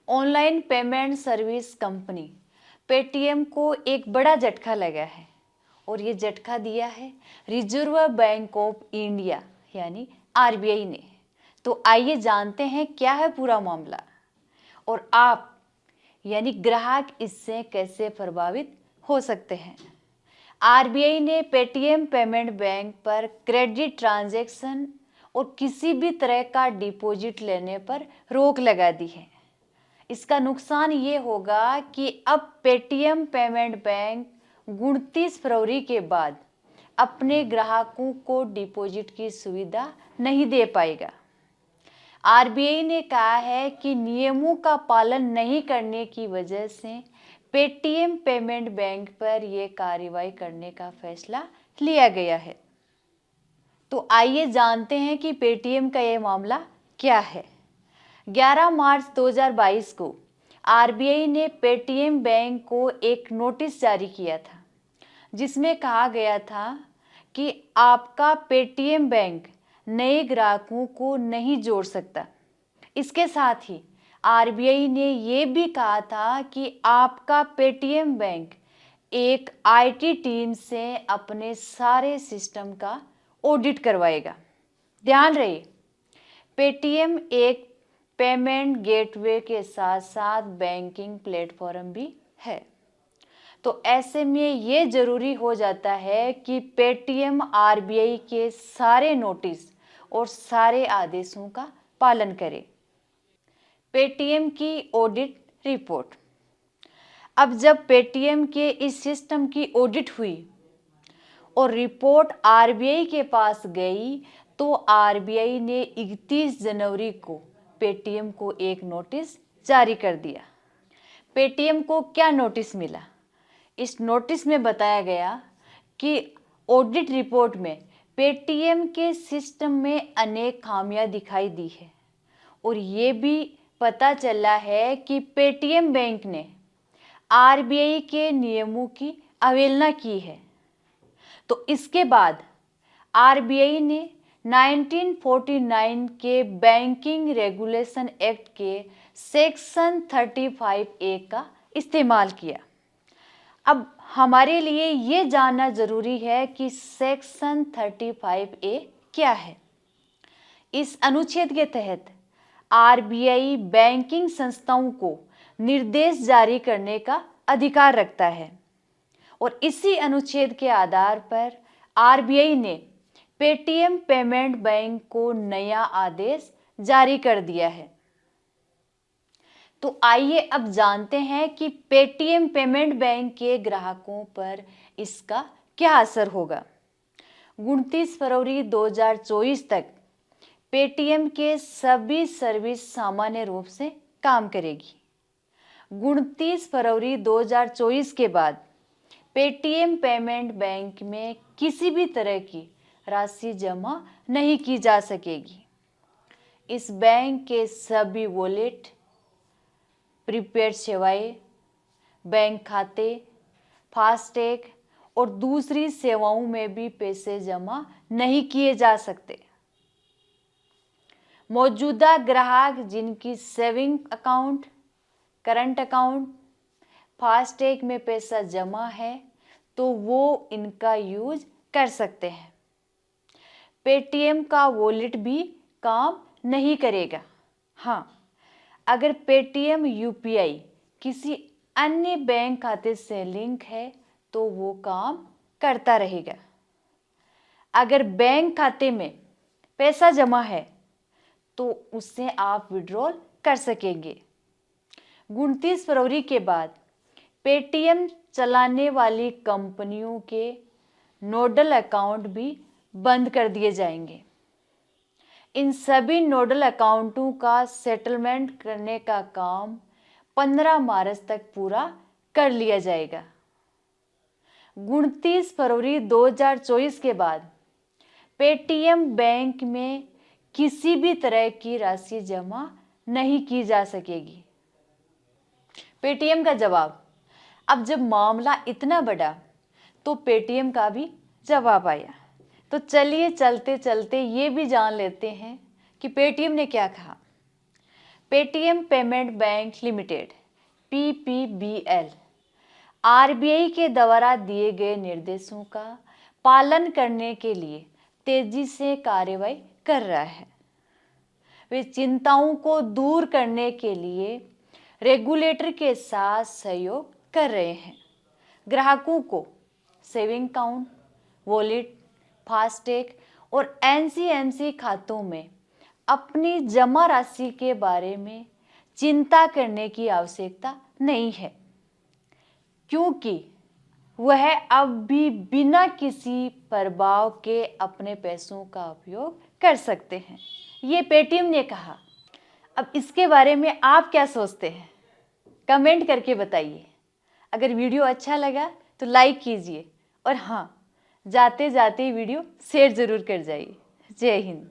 Online payment service company Paytm को एक बड़ा झटका लगा है और ये झटका दिया है रिजर्व बैंक ऑफ इंडिया यानी आरबीआई ने। तो आइए जानते हैं क्या है पूरा मामला और आप यानी ग्राहक इससे कैसे प्रभावित हो सकते हैं। आरबीआई ने पेटीएम पेमेंट बैंक पर क्रेडिट ट्रांजैक्शन और किसी भी तरह का डिपॉजिट लेने पर रोक लगा दी है। इसका नुकसान ये होगा कि अब पेटीएम पेमेंट बैंक 29 फरवरी के बाद अपने ग्राहकों को डिपॉजिट की सुविधा नहीं दे पाएगा। आरबीआई ने कहा है कि नियमों का पालन नहीं करने की वजह से पेटीएम पेमेंट बैंक पर यह कार्रवाई करने का फैसला लिया गया है। तो आइए जानते हैं कि पेटीएम का यह मामला क्या है। 11 मार्च 2022 को आरबीआई ने पेटीएम बैंक को एक नोटिस जारी किया था जिसमें कहा गया था कि आपका पेटीएम बैंक नए ग्राहकों को नहीं जोड़ सकता। इसके साथ ही आरबीआई ने ये भी कहा था कि आपका पेटीएम बैंक एक आईटी टीम से अपने सारे सिस्टम का ऑडिट करवाएगा। ध्यान रहे, पेटीएम एक पेमेंट गेटवे के साथ साथ बैंकिंग प्लेटफॉर्म भी है। तो ऐसे में ये जरूरी हो जाता है कि पेटीएम आरबीआई के सारे नोटिस और सारे आदेशों का पालन करे। पेटीएम की ऑडिट रिपोर्ट। अब जब पेटीएम के इस सिस्टम की ऑडिट हुई और रिपोर्ट आरबीआई के पास गई तो आरबीआई ने 31 जनवरी को पेटीएम को एक नोटिस जारी कर दिया। पेटीएम को क्या नोटिस मिला? इस नोटिस में बताया गया कि ऑडिट रिपोर्ट में पेटीएम के सिस्टम में अनेक खामियां दिखाई दी है और ये भी पता चला है कि पेटीएम बैंक ने आरबीआई के नियमों की अवहेलना की है। तो इसके बाद आरबीआई ने 1949 के बैंकिंग रेगुलेशन एक्ट के सेक्शन 35A का इस्तेमाल किया। अब हमारे लिए ये जानना जरूरी है कि सेक्शन 35A क्या है। इस अनुच्छेद के तहत आरबीआई बैंकिंग संस्थाओं को निर्देश जारी करने का अधिकार रखता है और इसी अनुच्छेद के आधार पर आरबीआई ने पेटीएम पेमेंट बैंक को नया आदेश जारी कर दिया है। तो आइए अब जानते हैं कि पेटीएम पेमेंट बैंक के ग्राहकों पर इसका क्या असर होगा। 29 फरवरी 2024 तक पेटीएम के सभी सर्विस सामान्य रूप से काम करेगी। 29 फरवरी 2024 के बाद पेटीएम पेमेंट बैंक में किसी भी तरह की राशि जमा नहीं की जा सकेगी। इस बैंक के सभी वॉलेट, प्रीपेड सेवाएं, बैंक खाते, फास्टैग और दूसरी सेवाओं में भी पैसे जमा नहीं किए जा सकते। मौजूदा ग्राहक जिनकी saving account, current account, FASTag में पैसा जमा है तो वो इनका यूज कर सकते हैं। पेटीएम का वॉलेट भी काम नहीं करेगा। हाँ, अगर पेटीएम यूपीआई किसी अन्य बैंक खाते से लिंक है तो वो काम करता रहेगा। अगर बैंक खाते में पैसा जमा है तो उससे आप विड्रॉल कर सकेंगे। 29 फरवरी के बाद पेटीएम चलाने वाली कंपनियों के नोडल अकाउंट भी बंद कर दिए जाएंगे। इन सभी नोडल अकाउंटों का सेटलमेंट करने का काम 15 मार्च तक पूरा कर लिया जाएगा। 29 फरवरी 2024 के बाद पेटीएम बैंक में किसी भी तरह की राशि जमा नहीं की जा सकेगी। पेटीएम का जवाब। अब जब मामला इतना बड़ा तो पेटीएम का भी जवाब आया। तो चलिए चलते चलते ये भी जान लेते हैं कि पेटीएम ने क्या कहा। Paytm payment bank limited PPBL RBI के द्वारा दिए गए निर्देशों का पालन करने के लिए तेजी से कार्रवाई कर रहा है। वे चिंताओं को दूर करने के लिए रेगुलेटर के साथ सहयोग कर रहे हैं। ग्राहकों को सेविंग अकाउंट, वॉलेट, फास्टैग और एनसीएमसी खातों में अपनी जमा राशि के बारे में चिंता करने की आवश्यकता नहीं है, क्योंकि वह अब भी बिना किसी प्रभाव के अपने पैसों का उपयोग कर सकते हैं। ये पेटीएम ने कहा। अब इसके बारे में आप क्या सोचते हैं? कमेंट करके बताइए। अगर वीडियो अच्छा लगा तो लाइक कीजिए और हाँ, जाते जाते वीडियो शेयर ज़रूर कर जाइए। जय हिंद।